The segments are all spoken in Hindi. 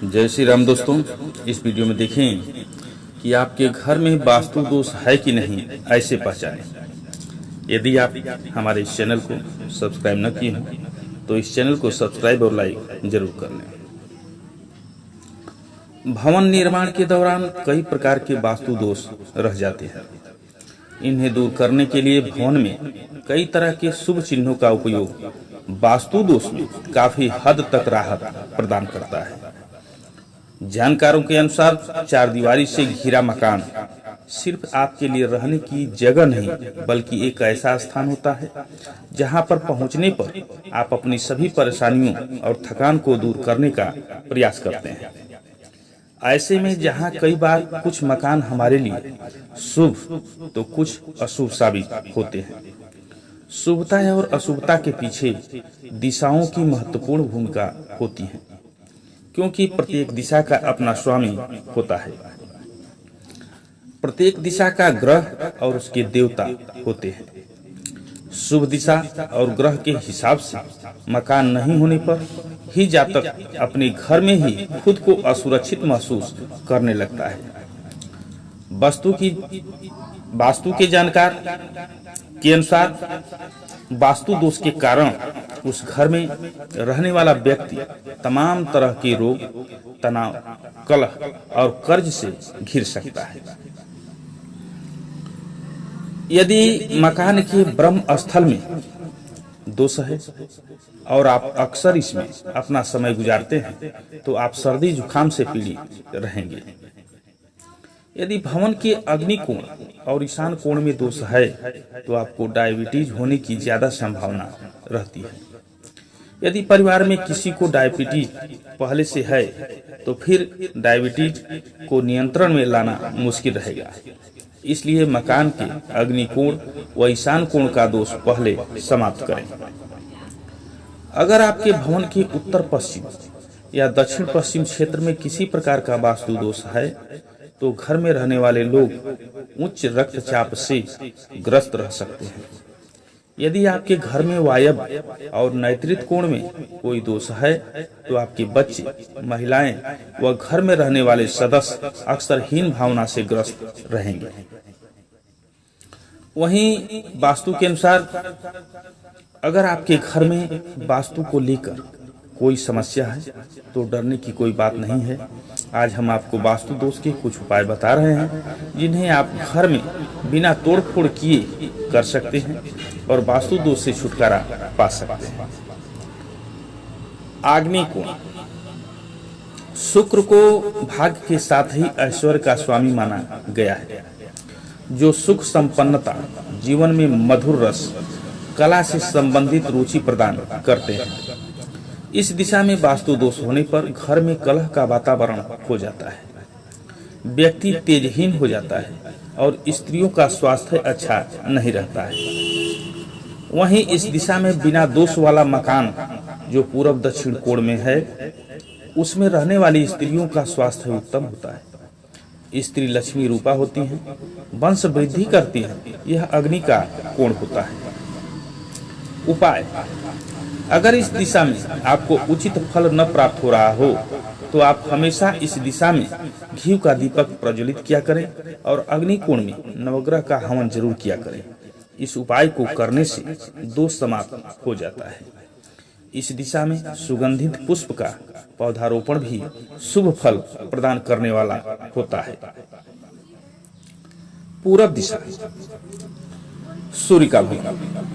जय श्री राम दोस्तों। इस वीडियो में देखें कि आपके घर में वास्तु दोष है कि नहीं, ऐसे पहचानें। यदि आप हमारे इस चैनल को सब्सक्राइब न किए हों तो इस चैनल को सब्सक्राइब और लाइक जरूर कर लें। भवन निर्माण के दौरान कई प्रकार के वास्तु दोष रह जाते हैं। इन्हें दूर करने के लिए भवन में कई तरह के शुभ चिन्हों का उपयोग वास्तु दोष में काफी हद तक राहत प्रदान करता है। जानकारों के अनुसार चारदीवारी से घिरा मकान सिर्फ आपके लिए रहने की जगह नहीं बल्कि एक ऐसा स्थान होता है जहां पर पहुंचने पर आप अपनी सभी परेशानियों और थकान को दूर करने का प्रयास करते हैं। ऐसे में जहां कई बार कुछ मकान हमारे लिए शुभ तो कुछ अशुभ साबित होते हैं। शुभता और अशुभता के पीछे दिशाओं की महत्वपूर्ण भूमिका होती है, क्योंकि प्रत्येक दिशा का अपना स्वामी होता है। प्रत्येक दिशा का ग्रह और उसके देवता होते हैं। शुभ दिशा और ग्रह के हिसाब से मकान नहीं होने पर ही जातक अपने घर में ही खुद को असुरक्षित महसूस करने लगता है। वास्तु के जानकार के अनुसार वास्तु दोष के कारण उस घर में रहने वाला व्यक्ति तमाम तरह के रोग, तनाव, कलह और कर्ज से घिर सकता है। यदि मकान के ब्रह्म स्थल में दोष है और आप अक्सर इसमें अपना समय गुजारते हैं तो आप सर्दी जुकाम से पीड़ित रहेंगे। यदि भवन के अग्नि कोण और ईशान कोण में दोष है तो आपको डायबिटीज होने की ज्यादा संभावना रहती है। यदि परिवार में किसी को डायबिटीज पहले से है तो फिर डायबिटीज को नियंत्रण में लाना मुश्किल रहेगा। इसलिए मकान के अग्नि कोण व ईशान कोण का दोष पहले समाप्त करें। अगर आपके भवन के उत्तर पश्चिम या दक्षिण पश्चिम क्षेत्र में किसी प्रकार का वास्तु दोष है तो घर में रहने वाले लोग उच्च रक्तचाप से ग्रस्त रह सकते हैं। यदि आपके घर में वायव्य और नैऋत्य कोण में कोई दोष है तो आपके बच्चे, महिलाएं व घर में रहने वाले सदस्य अक्सर हीन भावना से ग्रस्त रहेंगे। वहीं वास्तु के अनुसार अगर आपके घर में वास्तु को लेकर कोई समस्या है तो डरने की कोई बात नहीं है। आज हम आपको वास्तु दोष के कुछ उपाय बता रहे हैं जिन्हें आप घर में बिना तोड़फोड़ किए कर सकते हैं और वास्तु दोष से छुटकारा पा सकते हैं। आग्नेय कोण। शुक्र को भाग्य के साथ ही ऐश्वर्य का स्वामी माना गया है, जो सुख संपन्नता, जीवन में मधुर रस, कला से संबंधित रुचि प्रदान करते हैं। इस दिशा में वास्तु दोष होने पर घर में कलह का वातावरण हो जाता है, व्यक्ति तेजहीन हो जाता है और स्त्रियों का स्वास्थ्य अच्छा नहीं रहता है। वहीं इस दिशा में बिना दोष वाला मकान जो पूर्व दक्षिण कोण में है उसमें रहने वाली स्त्रियों का स्वास्थ्य उत्तम होता है। स्त्री लक्ष्मी रूपा होती हैं, वंश वृद्धि करती हैं। यह अग्नि का कोण होता है। उपाय। अगर इस दिशा में आपको उचित फल न प्राप्त हो रहा हो तो आप हमेशा इस दिशा में घी का दीपक प्रज्वलित किया करें और अग्नि कोण में नवग्रह का हवन जरूर किया करें। इस उपाय को करने से दोष समाप्त हो जाता है। इस दिशा में सुगंधित पुष्प का पौधारोपण भी शुभ फल प्रदान करने वाला होता है। पूरब दिशा। सूर्य का भवन।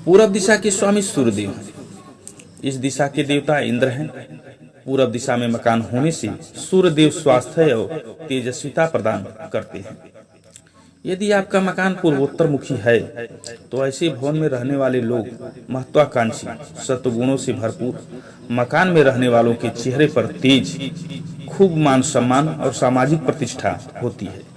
पूरब दिशा के स्वामी सूर्यदेव हैं। इस दिशा के देवता इंद्र हैं। पूरब दिशा में मकान होने से सूर्यदेव स्वास्थ्य और तेजस्विता प्रदान करते हैं। यदि आपका मकान पूर्वोत्तर मुखी है तो ऐसे भवन में रहने वाले लोग महत्वाकांक्षी, सत्गुणों से भरपूर, मकान में रहने वालों के चेहरे पर तेज, खूब मान सम्मान और सामाजिक प्रतिष्ठा होती है।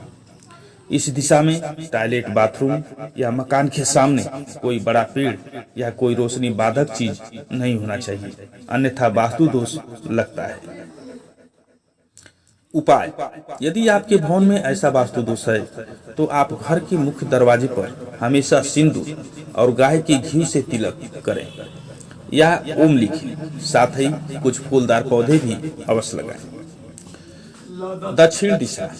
इस दिशा में टॉयलेट, बाथरूम या मकान के सामने कोई बड़ा पेड़ या कोई रोशनी बाधक चीज नहीं होना चाहिए, अन्यथा वास्तु दोष लगता है। उपाय। यदि आपके भवन में ऐसा वास्तु दोष है तो आप घर के मुख्य दरवाजे पर हमेशा सिंदूर और गाय के घी से तिलक करें। या ओम लिखें। साथ ही कुछ फूलदार पौधे भी अवश्य लगाएं। दक्षिण दिशा।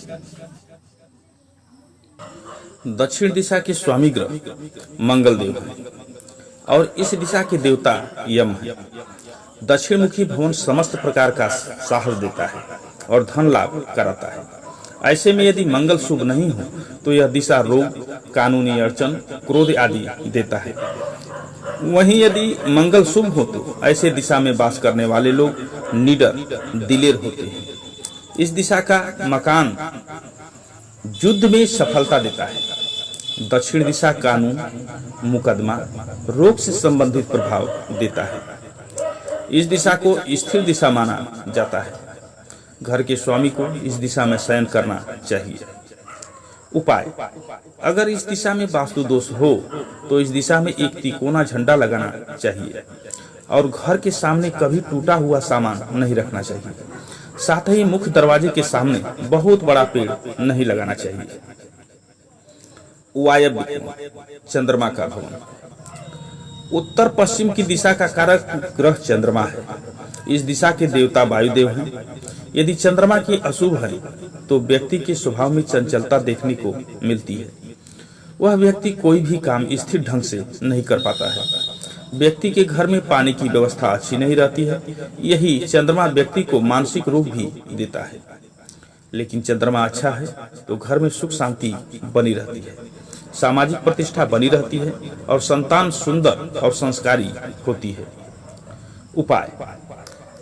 दक्षिण दिशा के स्वामी ग्रह मंगल देव हैं और इस दिशा के देवता यम है। दक्षिण मुखी भवन समस्त प्रकार का साहस देता है और धन लाभ कराता है। ऐसे में यदि मंगल शुभ नहीं हो तो यह दिशा रोग, कानूनी अड़चन, क्रोध आदि देता है। वहीं यदि मंगल शुभ हो तो ऐसे दिशा में वास करने वाले लोग निडर, दिलेर होते हैं। इस दिशा का मकान युद्ध में सफलता देता है। दक्षिण दिशा कानून, मुकदमा, रोग से संबंधित प्रभाव देता है। इस दिशा को स्थिर दिशा माना जाता है। घर के स्वामी को इस दिशा में शयन करना चाहिए। उपाय। अगर इस दिशा में वास्तु दोष हो तो इस दिशा में एक तिकोना झंडा लगाना चाहिए और घर के सामने कभी टूटा हुआ सामान नहीं रखना चाहिए। साथ ही मुख्य दरवाजे के सामने बहुत बड़ा पेड़ नहीं लगाना चाहिए। वायव्य चंद्रमा का भवन। उत्तर पश्चिम की दिशा का कारक ग्रह चंद्रमा है। इस दिशा के देवता वायुदेव हैं। यदि चंद्रमा की अशुभ है तो व्यक्ति के स्वभाव में चंचलता देखने को मिलती है। वह व्यक्ति कोई भी काम स्थिर ढंग से नहीं कर पाता है। व्यक्ति के घर में पानी की व्यवस्था अच्छी नहीं रहती है। यही चंद्रमा व्यक्ति को मानसिक रोग भी देता है। लेकिन चंद्रमा अच्छा है तो घर में सुख शांति बनी रहती है, सामाजिक प्रतिष्ठा बनी रहती है और संतान सुंदर और संस्कारी होती है। उपाय।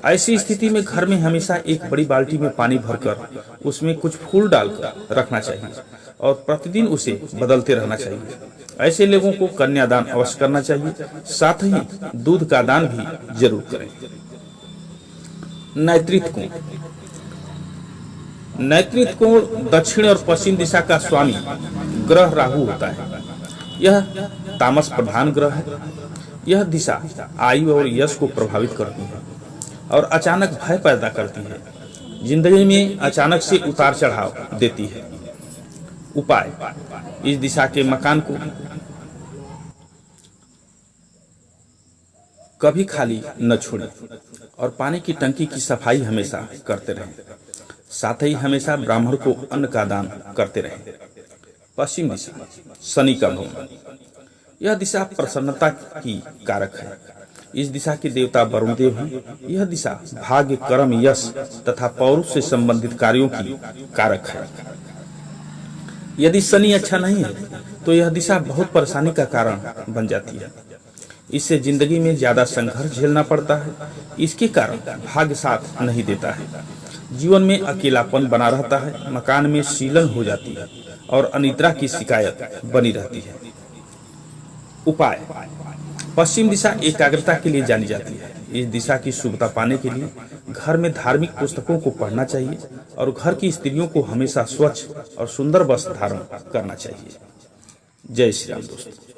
ऐसी स्थिति में घर में हमेशा एक बड़ी बाल्टी में पानी भरकर उसमें कुछ फूल डालकर रखना चाहिए और प्रतिदिन उसे बदलते रहना चाहिए। ऐसे लोगों को कन्यादान अवश्य करना चाहिए। साथ ही दूध का दान भी जरूर करें। नैतृत्व कोण। नैतृत्व कोण दक्षिण और पश्चिम दिशा का स्वामी ग्रह राहु होता है। यह तामस प्रधान ग्रह है। यह दिशा आयु और यश को प्रभावित करती है और अचानक भय पैदा करती है। जिंदगी में अचानक से उतार चढ़ाव देती है। उपाय। इस दिशा के मकान को कभी खाली न छोड़ें और पानी की टंकी की सफाई हमेशा करते रहें। साथ ही हमेशा ब्राह्मण को अन्न का दान करते रहें। पश्चिम दिशा शनि का भवन। यह दिशा प्रसन्नता की कारक है। इस दिशा के देवता वरुण देव हैं। यह दिशा भाग्य, कर्म, यश तथा पौरुष से संबंधित कार्यों की कारक है। यदि शनि अच्छा नहीं है तो यह दिशा बहुत परेशानी का कारण बन जाती है। इससे जिंदगी में ज्यादा संघर्ष झेलना पड़ता है। इसके कारण भाग्य साथ नहीं देता है। जीवन में अकेलापन बना रहता है। मकान में शीलन हो जाती है और अनिद्रा की शिकायत बनी रहती है। उपाय। पश्चिम दिशा एकाग्रता के लिए जानी जाती है। इस दिशा की शुभता पाने के लिए घर में धार्मिक पुस्तकों को पढ़ना चाहिए और घर की स्त्रियों को हमेशा स्वच्छ और सुंदर वस्त्र धारण करना चाहिए। जय श्री राम दोस्तों।